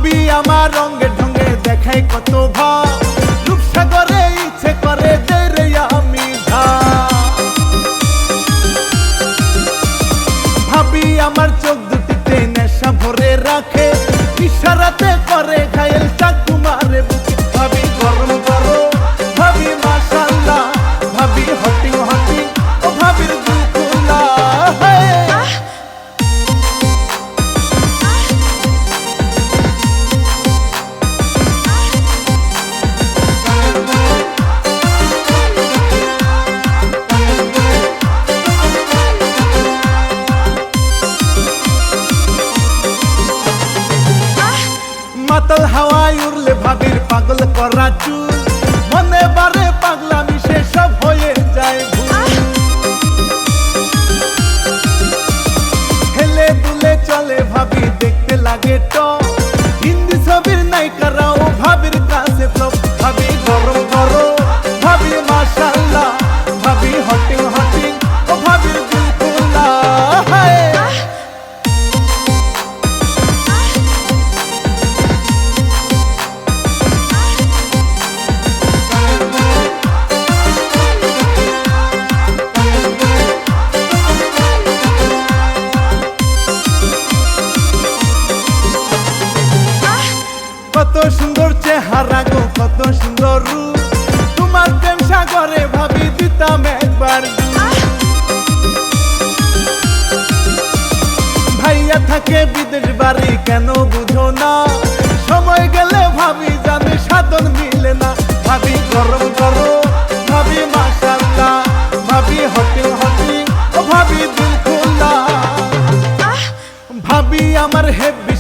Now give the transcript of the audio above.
ভাবি আমার রঙে ঢঙ্গে দেখাই কত ভাব, রূপসাগরে ইচ্ছে করে দেরে আমি ভাবি আমার চোখ দুটিতে নেশা ভরে রাখে, ইশারাতে করে ঘায়েল চাকু মারে বুকে। ভাবি গরম করো, ভাবি মাশাআল্লাহ, ভাবি হটিং হটিং, ও ভাবির দিল খোলা। মাতাল হাওয়ায় উড়লে ভাবির পাগল করা চুল, মনে বারে পাগলামি সে সব হয়ে যায় ভুল। হেলে দুলে চলে ভাবি দেখতে লাগে টপ, হিন্দি ছবির নায়িকারাও ভাবির কাছে ফ্লপ। ভাবি গরম করো, ভাবি মাশাআল্লাহ, ভাবি হটিং হটিং, ও ভাবির দিল খোলা। কত সুন্দর চেহারা গো, কত সুন্দর রূপ, তোমার প্রেম সাগরে ভাবি দিতাম একবার ডুব। ভাইয়া থাকে বিদেশ বাড়ি কেন বুঝো না, সময় গেলে ভাবি জানে সাধন মিলে না। ভাবি গরম করো, ভাবি মাশাআল্লাহ, ভাবি হটিং হটিং, ও ভাবি দিল খোলা। ভাবি আমার হেব্বি